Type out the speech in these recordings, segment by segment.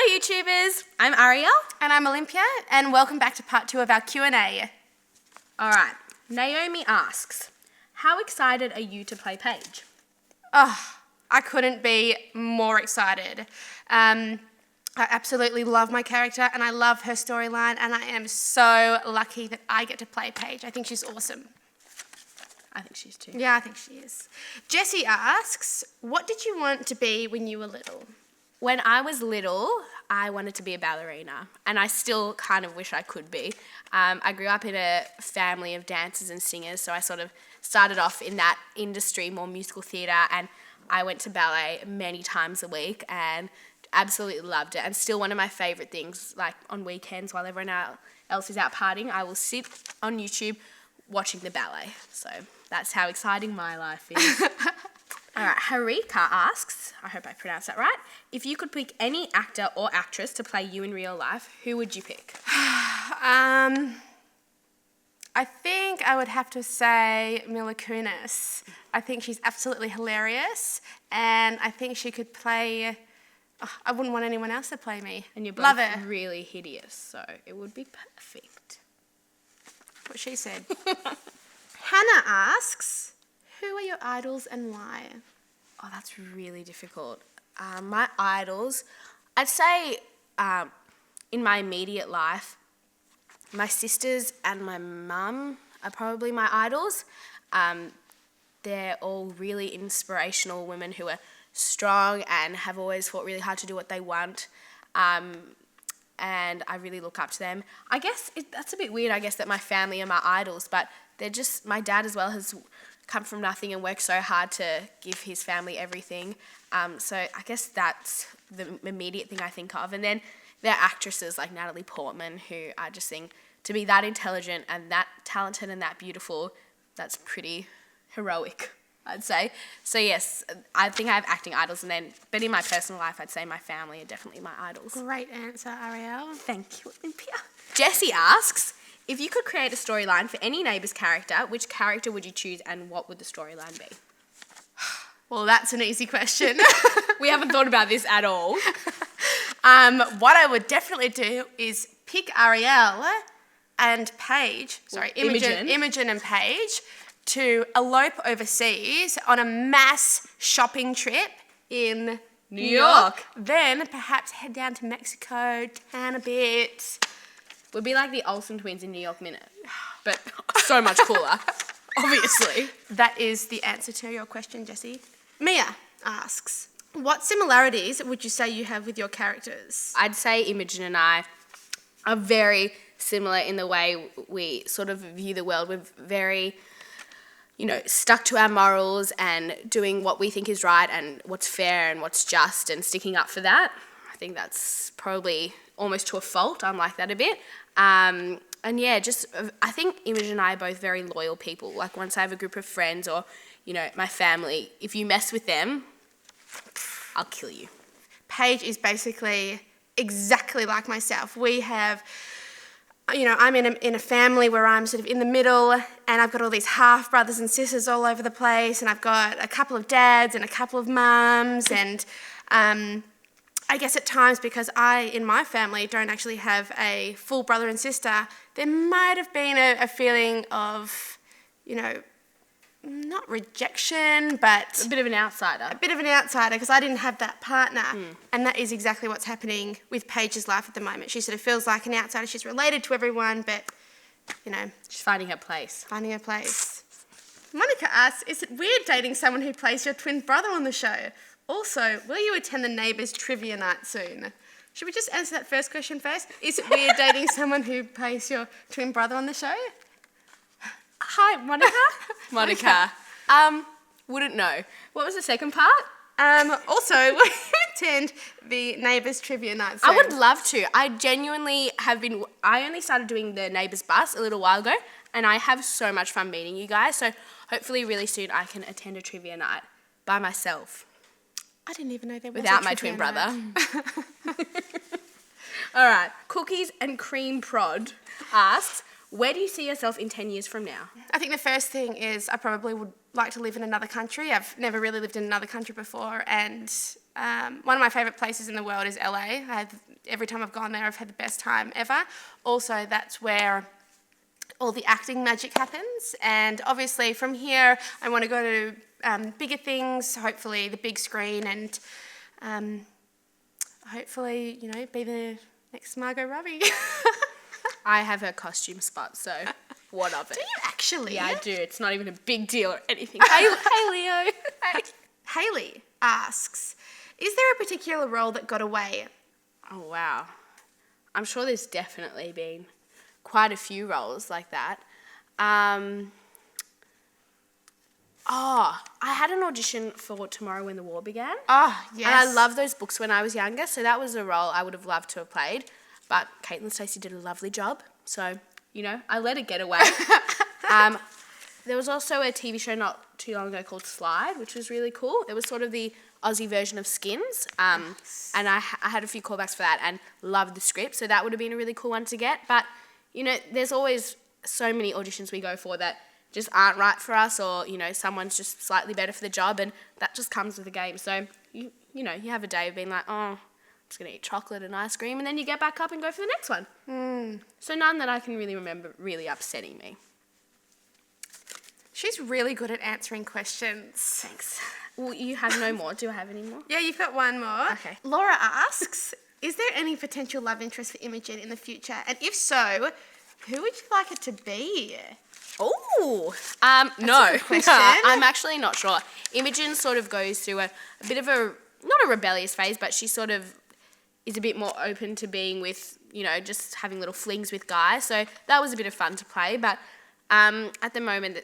Hello YouTubers, I'm Ariel. And I'm Olympia, and welcome back to part 2 of our Q&A. Alright, Naomi asks, how excited are you to play Paige? Oh, I couldn't be more excited. I absolutely love my character and I love her storyline, and I am so lucky that I get to play Paige. I think she's awesome. I think she is too. Yeah, I think she is. Jessie asks, what did you want to be when you were little? When I was little, I wanted to be a ballerina, and I still kind of wish I could be. I grew up in a family of dancers and singers, so I sort of started off in that industry, more musical theatre, and I went to ballet many times a week and absolutely loved it. And still one of my favourite things, like on weekends while everyone else is out partying, I will sit on YouTube watching the ballet. So that's how exciting my life is. All right, Harika asks, I hope I pronounced that right, if you could pick any actor or actress to play you in real life, who would you pick? I think I would have to say Mila Kunis. I think she's absolutely hilarious, and I think she could play... Oh, I wouldn't want anyone else to play me. And you're Love both her. really hideous, so it would be perfect. What she said. Hannah asks, who are your idols and why? Oh, that's really difficult. My idols, I'd say in my immediate life, my sisters and my mum are probably my idols. They're all really inspirational women who are strong and have always fought really hard to do what they want. And I really look up to them. I guess that's a bit weird, I guess, that my family are my idols, but they're just, my dad as well has come from nothing and worked so hard to give his family everything. So I guess that's the immediate thing I think of. And then there are actresses like Natalie Portman, who I just think to be that intelligent and that talented and that beautiful, that's pretty heroic, I'd say. So yes, I think I have acting idols, but in my personal life, I'd say my family are definitely my idols. Great answer, Ariel. Thank you, Olympia. Jessie asks, if you could create a storyline for any Neighbours character, which character would you choose and what would the storyline be? Well, that's an easy question. We haven't thought about this at all. What I would definitely do is pick Ariel and Paige, Imogen and Paige, to elope overseas on a mass shopping trip in New York. Then perhaps head down to Mexico, tan a bit. We'd be like the Olsen twins in New York Minute, but so much cooler, obviously. That is the answer to your question, Jessie. Mia asks, what similarities would you say you have with your characters? I'd say Imogen and I are very similar in the way we sort of view the world. We're very, stuck to our morals and doing what we think is right and what's fair and what's just and sticking up for that. I think that's probably almost to a fault. I'm like that a bit. And yeah, I think Imogen and I are both very loyal people. Like once I have a group of friends or, my family, if you mess with them, I'll kill you. Paige is basically exactly like myself. We have, I'm in a family where I'm sort of in the middle, and I've got all these half brothers and sisters all over the place, and I've got a couple of dads and a couple of mums, and I guess at times, because I, in my family, don't actually have a full brother and sister, there might have been a feeling of, not rejection, but... A bit of an outsider. A bit of an outsider, because I didn't have that partner. And that is exactly what's happening with Paige's life at the moment. She sort of feels like an outsider. She's related to everyone, but, she's finding her place. Finding her place. Monica asks, is it weird dating someone who plays your twin brother on the show? Also, will you attend the Neighbours trivia night soon? Should we just answer that first question first? Is it weird dating someone who plays your twin brother on the show? Hi, Monica. Monica. Wouldn't know. What was the second part? Also, will you attend the Neighbours trivia night soon? I would love to. I genuinely I only started doing the Neighbours bus a little while ago, and I have so much fun meeting you guys, so hopefully really soon I can attend a trivia night by myself. I didn't even know there was without my twin brother. All right. Cookies and Cream Prod asks, where do you see yourself in 10 years from now? I think the first thing is I probably would like to live in another country. I've never really lived in another country before, and One of my favourite places in the world is LA. Every time I've gone there, I've had the best time ever. Also, that's where all the acting magic happens. And obviously from here, I want to go to bigger things, hopefully the big screen, and hopefully, be the next Margot Robbie. I have her costume spot, so what of it? Do you actually? Yeah, I do. It's not even a big deal or anything. Hey, Leo. Haley asks, is there a particular role that got away? Oh, wow. I'm sure there's definitely been quite a few roles like that. I had an audition for Tomorrow When the War Began. Oh, yes. And I loved those books when I was younger, so that was a role I would have loved to have played. But Caitlin Stacey did a lovely job, so, I let it get away. There was also a TV show not too long ago called Slide, which was really cool. It was sort of the Aussie version of Skins, and I had a few callbacks for that and loved the script, so that would have been a really cool one to get. But, there's always so many auditions we go for that just aren't right for us, or, someone's just slightly better for the job, and that just comes with the game. So, you have a day of being like, I'm just going to eat chocolate and ice cream, and then you get back up and go for the next one. So none that I can really remember really upsetting me. She's really good at answering questions. Thanks. Well, you have no more. Do I have any more? Yeah, you've got one more. Okay. Laura asks, is there any potential love interest for Imogen in the future? And if so, who would you like it to be? Oh, no. A good question. I'm actually not sure. Imogen sort of goes through a bit of not a rebellious phase, but she sort of is a bit more open to being with, just having little flings with guys. So that was a bit of fun to play. But at the moment,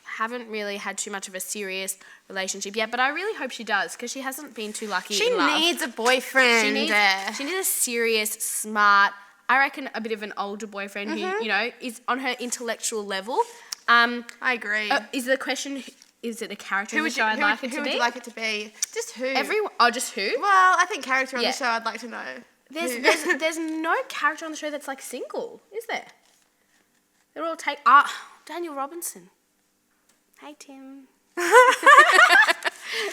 haven't really had too much of a serious relationship yet, but I really hope she does, because she hasn't been too lucky in love. She needs a boyfriend. She needs a serious, smart, I reckon a bit of an older boyfriend who, is on her intellectual level. I agree. Is the question, is it a character in the show I'd like it to be? Who would you like it to be? Just who? Everyone. Oh, just who? Well, I think character on the show I'd like to know. There's no character on the show that's like single, is there? They're all Daniel Robinson. Hey, Tim.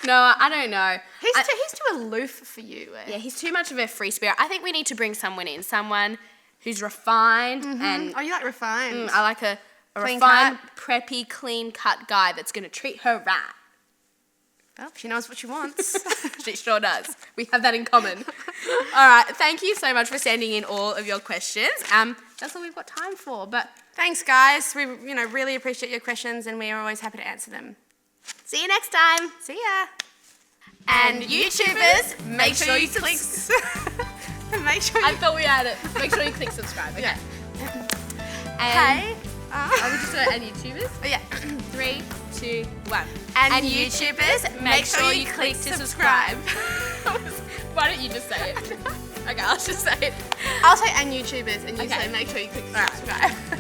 No, I don't know. He's too aloof for you. Yeah, he's too much of a free spirit. I think we need to bring someone who's refined and... Oh, you like refined? I like a refined, preppy, clean-cut guy that's going to treat her right. Well, she knows what she wants. She sure does. We have that in common. All right, thank you so much for sending in all of your questions. That's all we've got time for, but... Thanks, guys. We really appreciate your questions, and we are always happy to answer them. See you next time. See ya. And YouTubers, make sure you click... I thought we had it. Make sure you click subscribe. Okay. Yeah. And are we just doing and YouTubers? Oh, yeah. 3, 2, 1. And YouTubers, make sure you click to subscribe. Why don't you just say it? Okay, I'll just say it. I'll say and YouTubers, and you say make sure you click to subscribe.